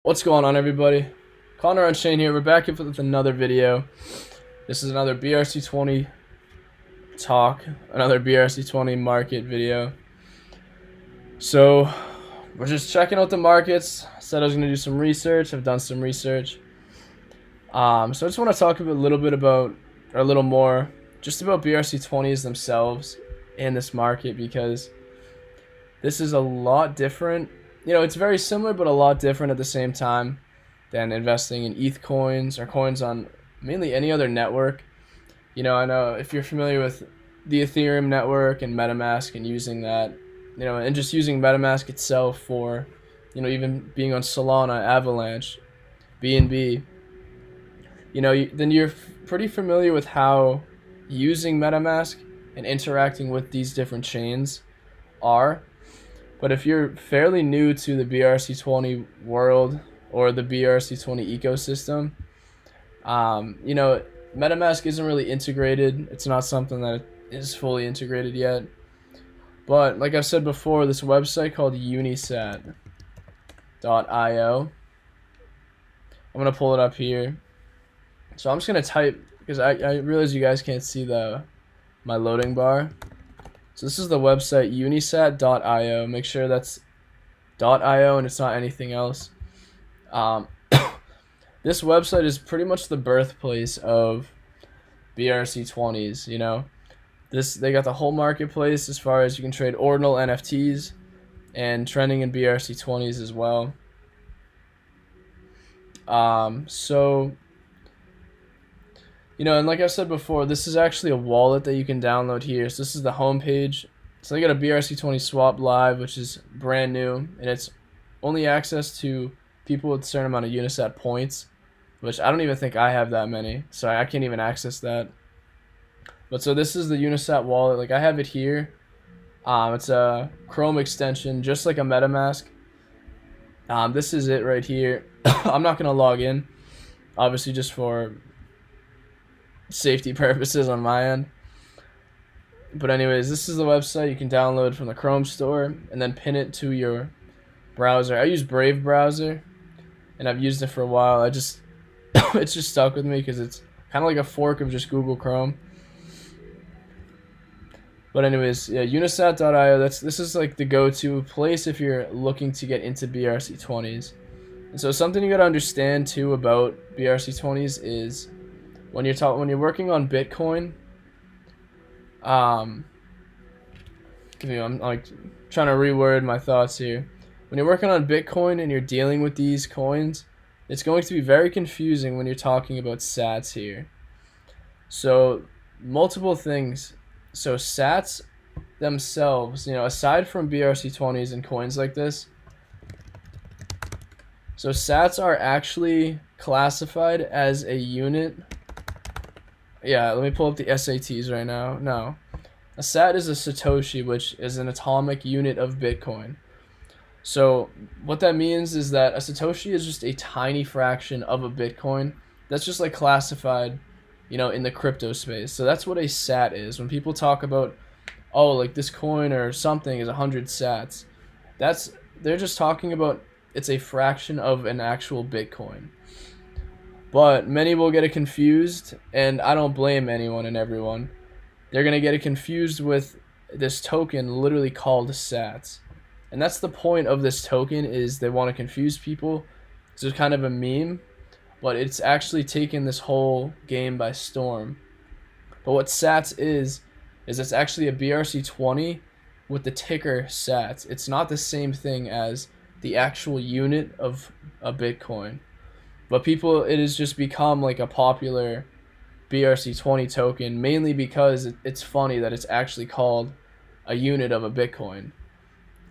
What's going on, everybody? Connor and Shane here. We're back with another video. This is another BRC-20 talk, another BRC-20 market video. So we're just checking out the markets. Said I was going to do some research. I've done some research. So I just want to talk a little bit about, or a little more, just about BRC-20s themselves in this market, because this is a lot different. You know, it's very similar, but a lot different at the same time than investing in ETH coins or coins on mainly any other network. You know, I know if you're familiar with the Ethereum network and MetaMask and using that, you know, and just using MetaMask itself for, you know, even being on Solana, Avalanche, BNB, you know, then you're pretty familiar with how using MetaMask and interacting with these different chains are. But if you're fairly new to the BRC-20 world or the BRC-20 ecosystem, you know, MetaMask isn't really integrated. It's not something that is fully integrated yet. But like I've said before, this website called unisat.io, I'm going to pull it up here. So I'm just going to type, because I realize you guys can't see my loading bar. So this is the website unisat.io. Make sure that's .io and it's not anything else. This website is pretty much the birthplace of BRC-20s. You know, they got the whole marketplace as far as you can trade ordinal NFTs and trending in BRC-20s as well. So, you know, and like I said before, this is actually a wallet that you can download here. So this is the home page. So they got a BRC-20 swap live, which is brand new, and it's only access to people with a certain amount of Unisat points, which I don't even think I have that many, so I can't even access that. But so this is the Unisat wallet. Like, I have it here. It's a Chrome extension, just like a MetaMask. This is it right here. I'm not gonna log in, obviously, just for safety purposes on my end. But anyways, this is the website you can download from the Chrome store and then pin it to your browser. I use Brave browser, and I've used it for a while. it's just stuck with me because it's kind of like a fork of just Google Chrome. But anyways, yeah, unisat.io, this is like the go-to place if you're looking to get into BRC-20s. And so something you got to understand too about BRC-20s is when you're working on Bitcoin, I'm like trying to reword my thoughts here. When you're working on Bitcoin and you're dealing with these coins, it's going to be very confusing when you're talking about sats here. So multiple things. So sats themselves, you know, aside from BRC-20s and coins like this, so sats are actually classified as a unit. Yeah, let me pull up the SATs right now. No. A sat is a Satoshi, which is an atomic unit of Bitcoin. So what that means is that a Satoshi is just a tiny fraction of a Bitcoin. That's just like classified, you know, in the crypto space. So that's what a sat is. When people talk about, oh, like this coin or something is 100 sats, they're just talking about it's a fraction of an actual Bitcoin. But many will get it confused, and I don't blame anyone and everyone. They're going to get it confused with this token literally called sats. And that's the point of this token, is they want to confuse people. So it's kind of a meme, but it's actually taken this whole game by storm. But what sats is it's actually a BRC-20 with the ticker sats. It's not the same thing as the actual unit of a Bitcoin. But it has just become like a popular BRC-20 token, mainly because it's funny that it's actually called a unit of a Bitcoin.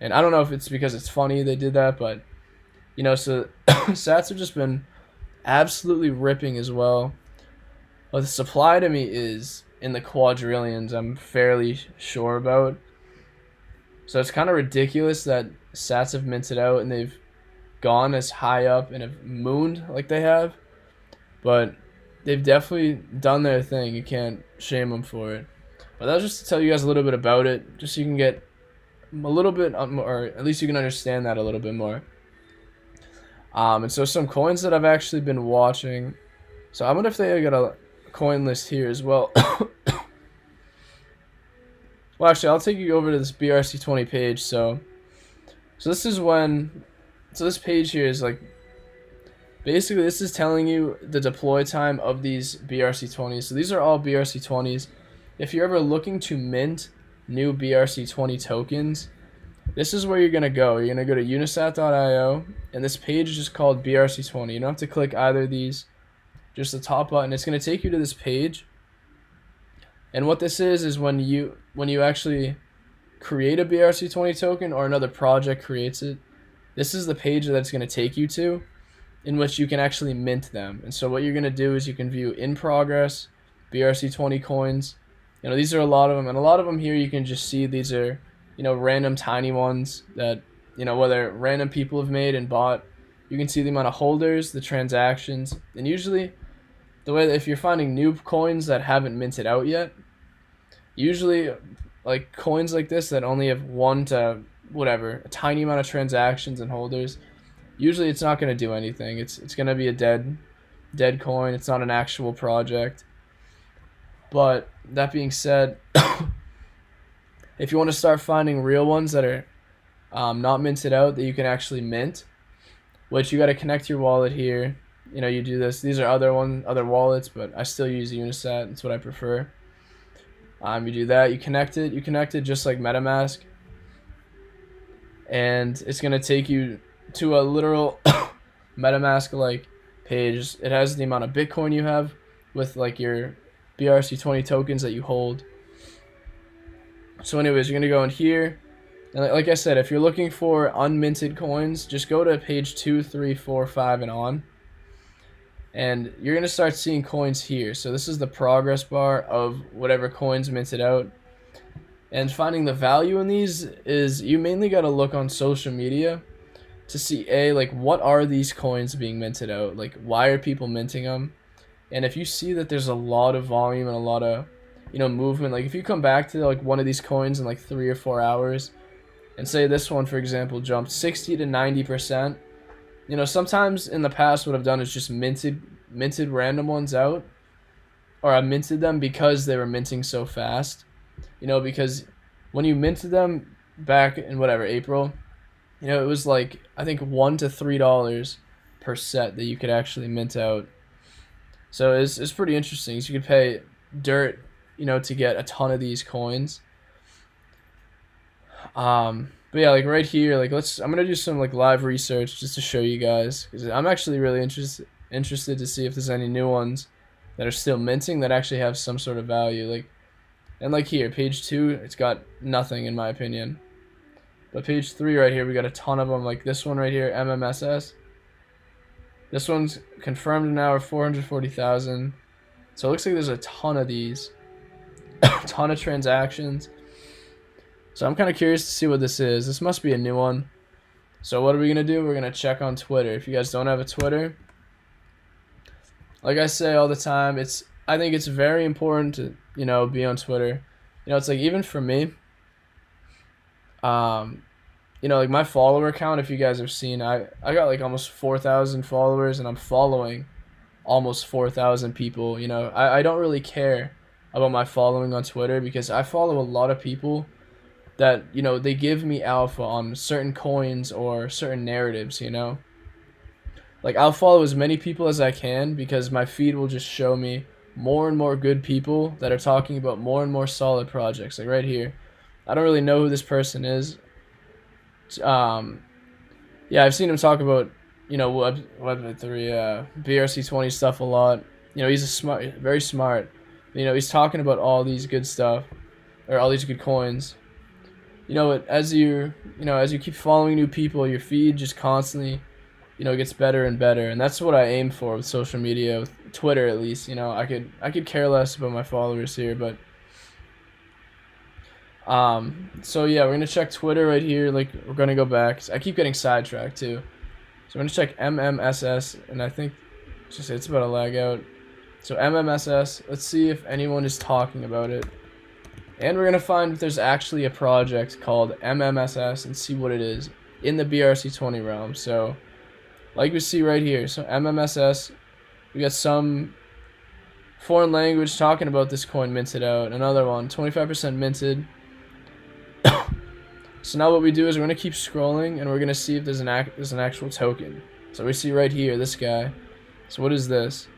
And I don't know if it's because it's funny they did that, but, you know, so sats have just been absolutely ripping as well. But the supply to me is in the quadrillions, I'm fairly sure about. So it's kind of ridiculous that sats have minted out and they've gone as high up and have mooned like they have. But they've definitely done their thing. You can't shame them for it. But that was just to tell you guys a little bit about it, just so you can get a little bit, or at least you can understand that a little bit more. And so some coins that I've actually been watching. So I wonder if they got a coin list here as well. Well, actually, I'll take you over to this BRC-20 page. So this is when. So this page here is like. Basically, this is telling you the deploy time of these BRC-20s. So these are all BRC-20s. If you're ever looking to mint new BRC-20 tokens, this is where you're going to go. You're going to go to unisat.io, and this page is just called BRC-20. You don't have to click either of these, just the top button. It's going to take you to this page. And what this is when you actually create a BRC-20 token or another project creates it, this is the page that's going to take you to, in which you can actually mint them. And so what you're going to do is you can view in progress BRC-20 coins. You know, these are a lot of them, and a lot of them here you can just see these are, you know, random tiny ones that, you know, whether random people have made and bought. You can see the amount of holders, the transactions, and usually the way that if you're finding new coins that haven't minted out yet, usually like coins like this that only have 1 to whatever, a tiny amount of transactions and holders, usually it's not going to do anything. It's going to be a dead coin. It's not an actual project. But that being said, if you want to start finding real ones that are not minted out that you can actually mint, which you got to connect your wallet here. You know, you do this. These are other wallets, but I still use Unisat. That's what I prefer. You do that. You connect it. You connect it just like MetaMask, and it's gonna take you to a literal MetaMask-like page. It has the amount of Bitcoin you have with like your BRC-20 tokens that you hold. So anyways, you're gonna go in here, and like I said, if you're looking for unminted coins, just go to page 2, 3, 4, 5, and on. And you're going to start seeing coins here. So this is the progress bar of whatever coins minted out. And finding the value in these is you mainly got to look on social media to see, like, what are these coins being minted out? Like, why are people minting them? And if you see that there's a lot of volume and a lot of, you know, movement, like if you come back to like one of these coins in like 3 or 4 hours and say this one, for example, jumped 60 to 90%, you know, sometimes in the past what I've done is just minted random ones out, or I minted them because they were minting so fast. You know, because when you minted them back in whatever April, you know, it was like I think $1 to $3 per set that you could actually mint out. So it's pretty interesting. So you could pay dirt, you know, to get a ton of these coins. But yeah, like right here, like I'm gonna do some like live research just to show you guys, because I'm actually really interested to see if there's any new ones that are still minting that actually have some sort of value. Like, and like here, page 2, it's got nothing in my opinion. But page 3 right here, we got a ton of them. Like this one right here, MMSS. This one's confirmed now at 440,000. So it looks like there's a ton of these, a ton of transactions. So I'm kind of curious to see what this is. This must be a new one. So what are we going to do? We're going to check on Twitter. If you guys don't have a Twitter, like I say all the time, I think it's very important to, you know, be on Twitter. You know, it's like even for me, you know, like my follower count, if you guys have seen, I got like almost 4,000 followers, and I'm following almost 4,000 people. You know, I don't really care about my following on Twitter because I follow a lot of people that, you know, they give me alpha on certain coins or certain narratives, you know. Like, I'll follow as many people as I can because my feed will just show me more and more good people that are talking about more and more solid projects. Like right here, I don't really know who this person is. Yeah, I've seen him talk about, you know, Web 3, BRC-20 stuff a lot. You know, he's very smart. You know, he's talking about all these good stuff, or all these good coins. You know, as you keep following new people, your feed just constantly, you know, gets better and better, and that's what I aim for with social media, with Twitter at least. You know, I could care less about my followers here, but so yeah, we're gonna check Twitter right here. Like, we're gonna go back. I keep getting sidetracked too, so I'm gonna check MMSS, and I think it's about to lag out. So MMSS, let's see if anyone is talking about it. And we're going to find if there's actually a project called MMSS and see what it is in the BRC-20 realm. So like we see right here. So MMSS, we got some foreign language talking about this coin minted out. Another one, 25% minted. So now what we do is we're gonna keep scrolling and we're gonna see if there's an actual token. So we see right here this guy. So what is this?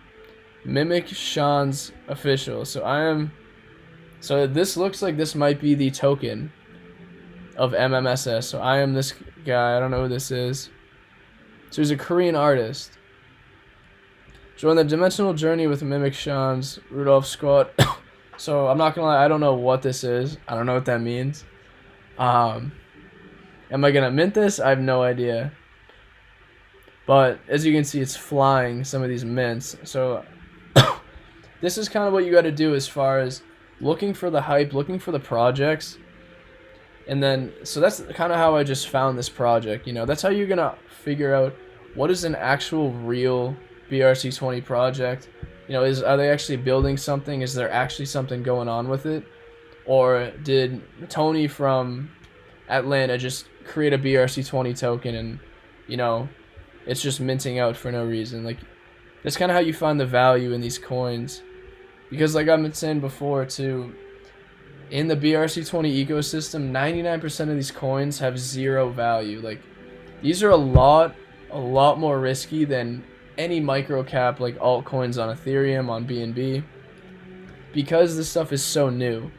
Mimic Sean's official. So this looks like this might be the token of MMSS. So I am this guy. I don't know who this is. So he's a Korean artist. Join the dimensional journey with Mimic Sean's Rudolph Squad. So I'm not gonna lie, I don't know what this is. I don't know what that means. Am I gonna mint this? I have no idea. But as you can see, it's flying some of these mints. So this is kind of what you got to do as far as looking for the hype, looking for the projects. And then, so that's kind of how I just found this project. You know, that's how you're going to figure out what is an actual real BRC-20 project. You know, are they actually building something? Is there actually something going on with it? Or did Tony from Atlanta just create a BRC-20 token and, you know, it's just minting out for no reason? Like, that's kind of how you find the value in these coins. Because like I've been saying before too, in the BRC-20 ecosystem, 99% of these coins have zero value. Like, these are a lot more risky than any micro cap like altcoins on Ethereum, on BNB, because this stuff is so new.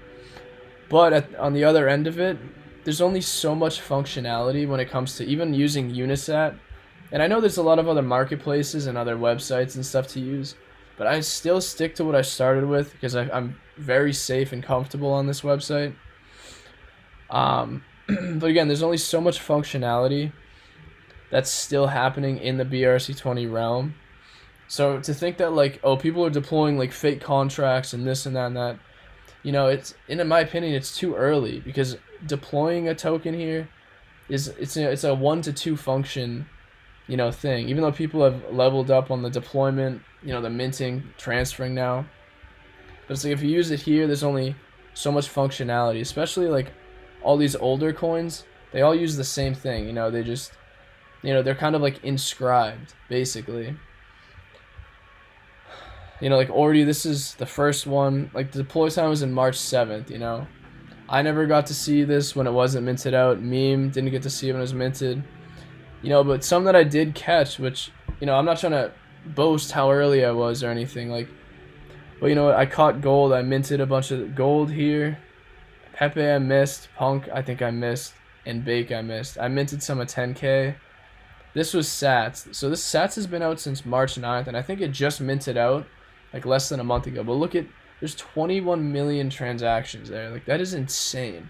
But on the other end of it, there's only so much functionality when it comes to even using Unisat. And I know there's a lot of other marketplaces and other websites and stuff to use, but I still stick to what I started with because I'm very safe and comfortable on this website. But again, there's only so much functionality that's still happening in the BRC-20 realm. So to think that like, oh, people are deploying like fake contracts and this and that and that, you know, in my opinion, it's too early, because deploying a token here it's a 1 to 2 function, you know, thing. Even though people have leveled up on the deployment, you know, the minting, transferring now. But it's like, if you use it here, there's only so much functionality, especially like all these older coins, they all use the same thing. You know, they just, you know, they're kind of like inscribed, basically. You know, like already this is the first one, like the deploy time was in March 7th, you know. I never got to see this when it wasn't minted out. Meme didn't get to see it when it was minted. You know, but some that I did catch, which, you know, I'm not trying to boast how early I was or anything, like, but you know what, I caught gold. I minted a bunch of gold here. Pepe I missed, Punk I think I missed, and Bake I missed. I minted some at 10k. This was Sats. So this Sats has been out since March 9th, and I think it just minted out like less than a month ago. But look at, there's 21 million transactions there. Like, that is insane.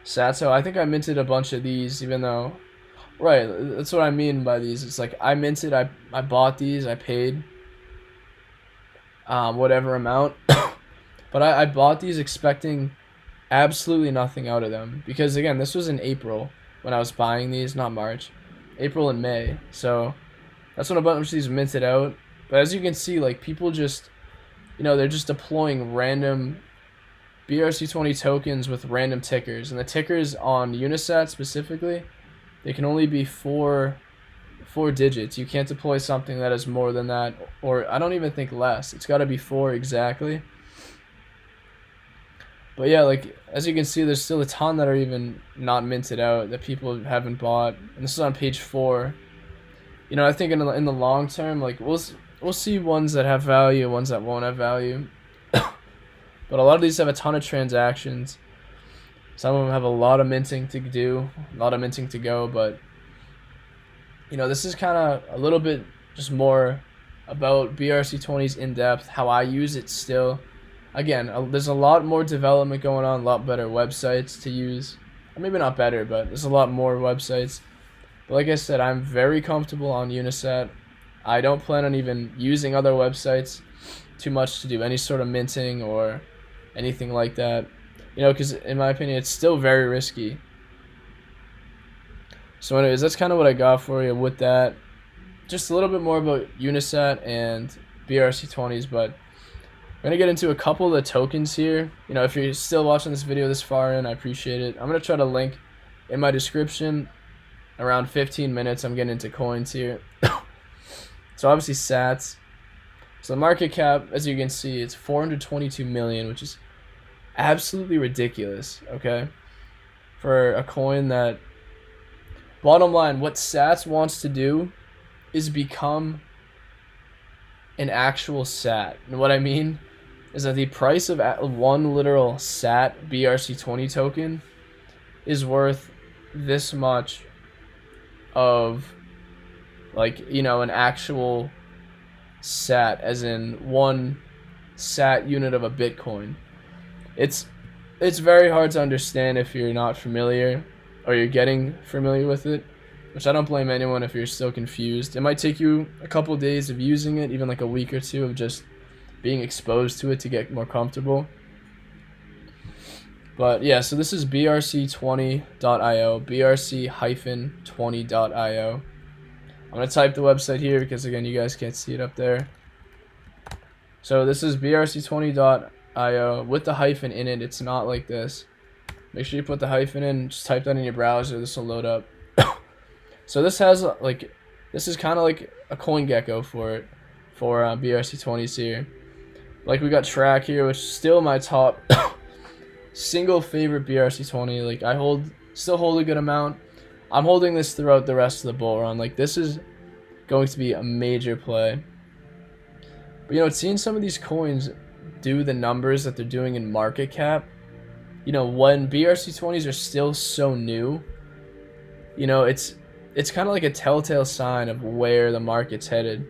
Satso, I think I minted a bunch of these, even though, right, that's what I mean by these. It's like, I minted, I bought these, I paid whatever amount, but I bought these expecting absolutely nothing out of them, because again, this was in April when I was buying these, not March, April and May. So that's when a bunch of these minted out. But as you can see, like, people just, you know, they're just deploying random BRC-20 tokens with random tickers, and the tickers on Unisat specifically, they can only be four digits. You can't deploy something that is more than that, or I don't even think less. It's got to be 4 exactly. But yeah, like, as you can see, there's still a ton that are even not minted out that people haven't bought, and this is on page 4. You know, I think in the long term, like, we'll see ones that have value, ones that won't have value. But a lot of these have a ton of transactions. Some of them have a lot of minting to do, a lot of minting to go. But, you know, this is kind of a little bit just more about BRC-20's in depth, how I use it still. Again, there's a lot more development going on, a lot better websites to use. Or maybe not better, but there's a lot more websites. But like I said, I'm very comfortable on Unisat. I don't plan on even using other websites too much to do any sort of minting or anything like that. You know, because in my opinion, it's still very risky. So anyways, that's kind of what I got for you with that. Just a little bit more about Unisat and BRC-20's, but I'm going to get into a couple of the tokens here. You know, if you're still watching this video this far in, I appreciate it. I'm going to try to link in my description around 15 minutes, I'm getting into coins here. So obviously sats. So the market cap, as you can see, it's 422 million, which is absolutely ridiculous, okay? For a coin that, bottom line, what sats wants to do is become an actual sat. And what I mean is that the price of one literal sat BRC-20 token is worth this much of, like, you know, an actual sat, as in one sat unit of a Bitcoin. It's very hard to understand if you're not familiar, or you're getting familiar with it, which I don't blame anyone if you're still confused. It might take you a couple days of using it, even like a week or two of just being exposed to it to get more comfortable. But yeah, so this is BRC-20.io, BRC-20.io. I'm going to type the website here because, again, you guys can't see it up there. So this is BRC-20.io with the hyphen in it. It's not like this. Make sure you put the hyphen in. Just type that in your browser. This will load up. So this has, like, this is kind of like a CoinGecko for it, for BRC-20's here. Like, we got Track here, which is still my top single favorite BRC-20. Like, I still hold a good amount. I'm holding this throughout the rest of the bull run. Like, this is going to be a major play. But, you know, seeing some of these coins do the numbers that they're doing in market cap, you know, when BRC-20s are still so new, you know, it's kind of like a telltale sign of where the market's headed.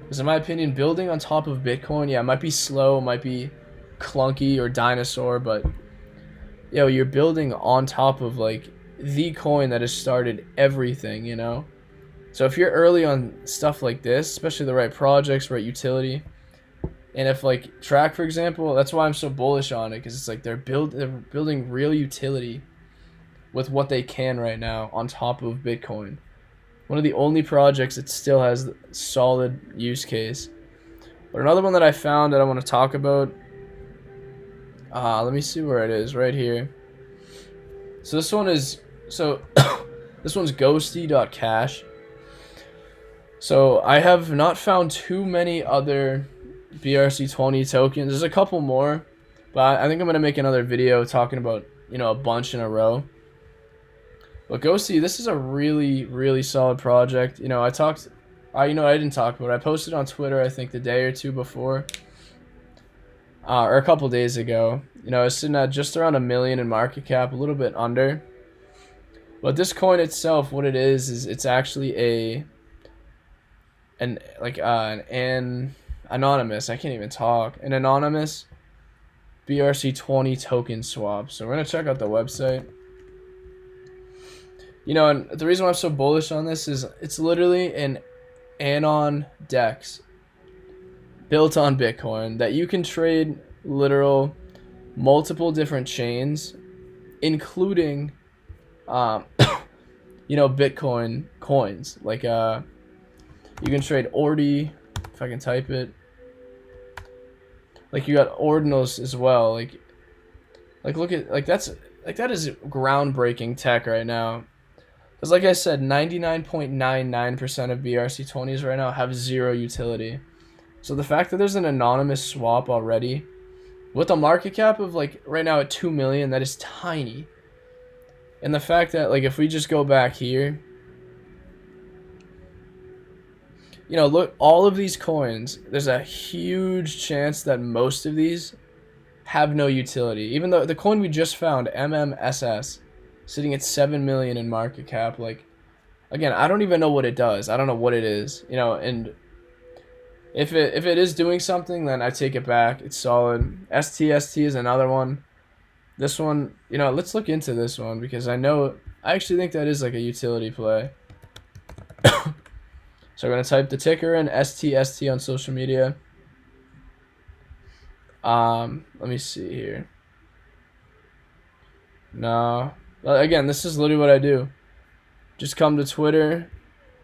Because in my opinion, building on top of Bitcoin, yeah, it might be slow, might be clunky or dinosaur, but, yo, you're building on top of, like, the coin that has started everything, you know? So if you're early on stuff like this, especially the right projects, right utility, and if, like, Track, for example, that's why I'm so bullish on it, because it's like they're building real utility with what they can right now on top of Bitcoin. One of the only projects that still has solid use case. But another one that I found that I want to talk about, let me see where it is, right here. So this one is, this one's ghosty.cash. So I have not found too many other BRC-20 tokens. There's a couple more, but I think I'm going to make another video talking about, you know, a bunch in a row. But Ghosty, this is a really, really solid project. You know, I didn't talk about it. I posted on Twitter, I think, the day or two before, or a couple days ago. You know, it's sitting at just around 1 million in market cap, a little bit under. But this coin itself, what it is it's actually an anonymous, I can't even talk, an anonymous BRC-20 token swap. So we're going to check out the website. You know, and the reason why I'm so bullish on this is it's literally an anon DEX built on Bitcoin that you can trade literal multiple different chains, including, you know, Bitcoin coins. Like, you can trade Ordi, if I can type it. Like, you got ordinals as well. Like look at, like, that is groundbreaking tech right now. Because, like I said, 99.99% of BRC-20s right now have zero utility. So the fact that there's an anonymous swap already, with a market cap of, like, right now at 2 million, that is tiny. And the fact that, like, if we just go back here, you know, look, all of these coins, there's a huge chance that most of these have no utility. Even though the coin we just found, MMSS, sitting at 7 million in market cap, like, again, I don't even know what it does. I don't know what it is, you know, and if it is doing something, then I take it back. It's solid. STST is another one. This one, you know, let's look into this one because I actually think that is like a utility play. So we're going to type the ticker in, STST on social media. Let me see here. No. Again, this is literally what I do. Just come to Twitter,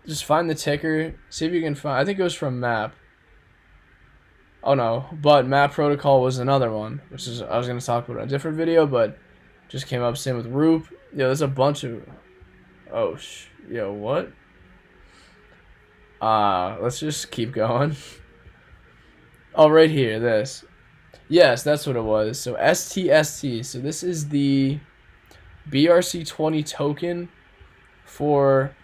just find the ticker, see if you can find, I think it was from Map. Oh no, but Map Protocol was another one, which is, I was going to talk about in a different video, but just came up. Same with Roop. Yeah, there's a bunch of, Oh, yo, what? Let's just keep going. Oh, right here, this. Yes, that's what it was. So STST. So this is the BRC-20 token for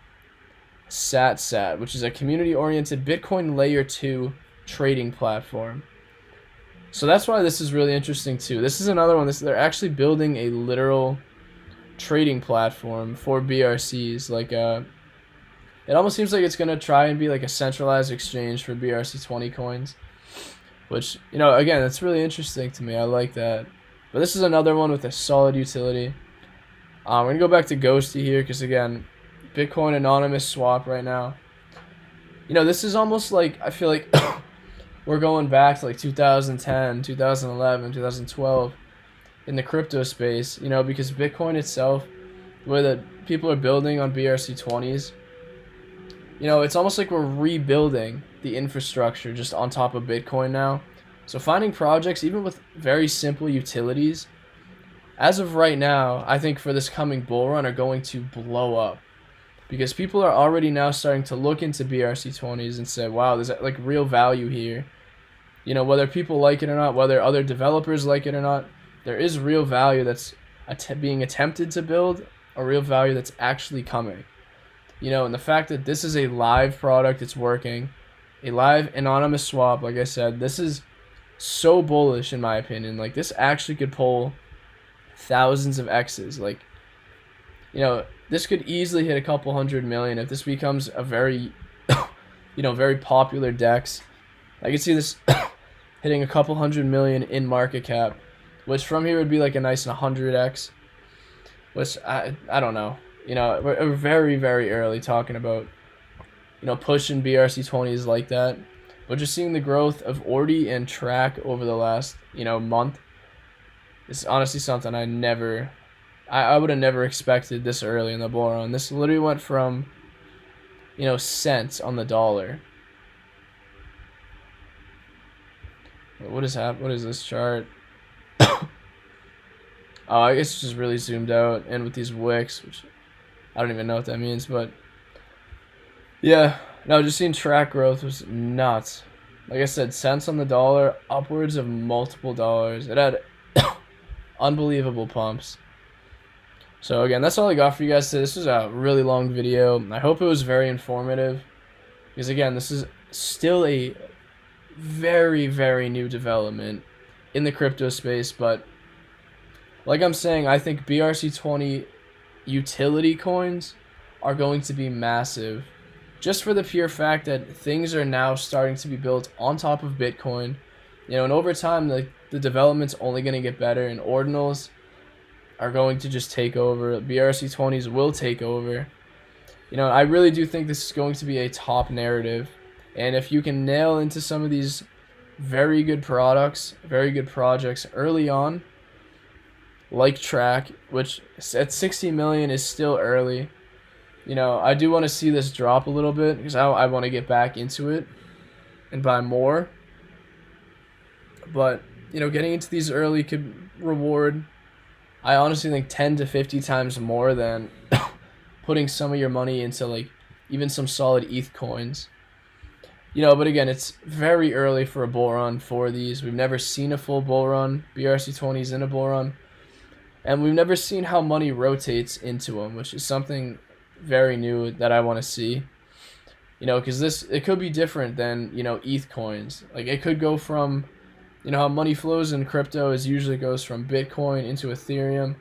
SatSat, which is a community-oriented Bitcoin Layer 2 trading platform. So that's why this is really interesting too. This is another one. They're actually building a literal trading platform for BRCs. Like it almost seems like it's gonna try and be like a centralized exchange for BRC-20 coins, which, you know, again, that's really interesting to me. I like that. But this is another one with a solid utility. We're gonna go back to Ghosty here because, again, Bitcoin anonymous swap right now. You know, this is almost like, I feel like we're going back to like 2010, 2011, 2012 in the crypto space, you know, because Bitcoin itself, where the people are building on BRC-20's, you know, it's almost like we're rebuilding the infrastructure just on top of Bitcoin now. So finding projects, even with very simple utilities, as of right now, I think for this coming bull run are going to blow up. Because people are already now starting to look into BRC-20's and say, wow, there's like real value here. You know, whether people like it or not, whether other developers like it or not, there is real value that's being attempted to build, or real value that's actually coming. You know, and the fact that this is a live product, it's working, a live anonymous swap, like I said, this is so bullish in my opinion. Like, this actually could pull thousands of X's. Like, you know, this could easily hit a couple 100 million if this becomes a very, you know, very popular DEX. I could see this hitting a couple 100 million in market cap, which from here would be like a nice 100x, which I don't know. You know, we're very, very early talking about, you know, pushing BRC-20's like that. But just seeing the growth of Ordi and Track over the last, you know, month is honestly something I would have never expected this early in the bull run. This literally went from, you know, cents on the dollar. What is this chart? Oh, I guess it's just really zoomed out, and with these wicks, which I don't even know what that means, but yeah, no, just seeing Track growth was nuts. Like I said, cents on the dollar, upwards of multiple dollars. It had unbelievable pumps. So again, that's all I got for you guys today. This was a really long video. I hope it was very informative, because again, this is still a very, very new development in the crypto space. But like I'm saying, I think BRC-20 utility coins are going to be massive, just for the pure fact that things are now starting to be built on top of Bitcoin. You know, and over time, the development's only going to get better, and ordinals are going to just take over. BRC-20's will take over. You know, I really do think this is going to be a top narrative. And if you can nail into some of these very good products, very good projects early on, like Track, which at 60 million is still early. You know, I do want to see this drop a little bit, because I want to get back into it and buy more. But, you know, getting into these early could reward, I honestly think, 10 to 50 times more than putting some of your money into, like, even some solid ETH coins. You know, but again, it's very early for a bull run for these. We've never seen a full bull run. BRC-20's in a bull run. And we've never seen how money rotates into them, which is something very new that I want to see. You know, because it could be different than, you know, ETH coins. Like, it could go from, you know, how money flows in crypto is usually goes from Bitcoin into Ethereum,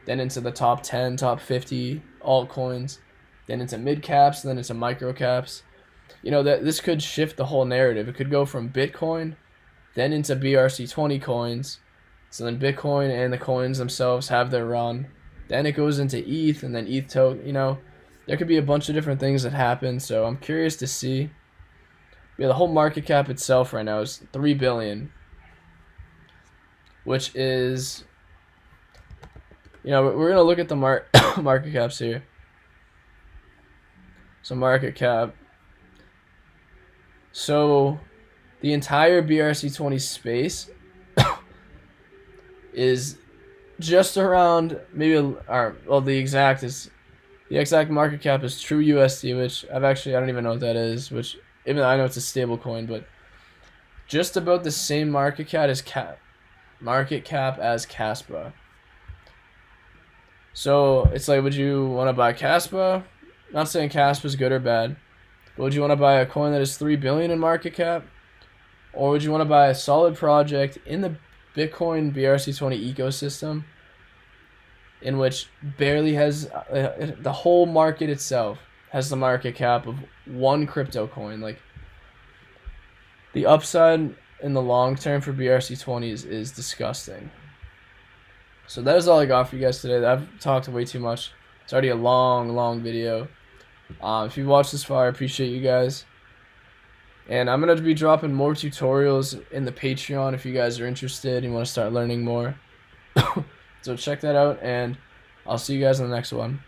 then into the top 10, top 50 altcoins, then into mid caps, then into micro caps. You know, that this could shift the whole narrative. It could go from Bitcoin, then into BRC-20 coins. So then Bitcoin and the coins themselves have their run. Then it goes into ETH, and then ETH token. You know, there could be a bunch of different things that happen. So I'm curious to see. Yeah, the whole market cap itself right now is 3 billion, which is, you know, we're gonna look at the market caps here. So market cap. So the entire BRC-20 space is just around maybe, or well, the exact is The exact market cap is true USD, which I don't even know what that is, which even though I know it's a stable coin, but just about the same market cap as Caspa. So it's like, would you want to buy Caspa? Not saying Caspa's good or bad, but would you want to buy a coin that is 3 billion in market cap, or would you want to buy a solid project in the Bitcoin BRC-20 ecosystem, in which barely has the whole market itself has the market cap of one crypto coin? Like, the upside in the long term for BRC-20's is disgusting. So that is all I got for you guys today. I've talked way too much. It's already a long video. If you watched this far, I appreciate you guys. And I'm going to be dropping more tutorials in the Patreon if you guys are interested and want to start learning more. So check that out, and I'll see you guys in the next one.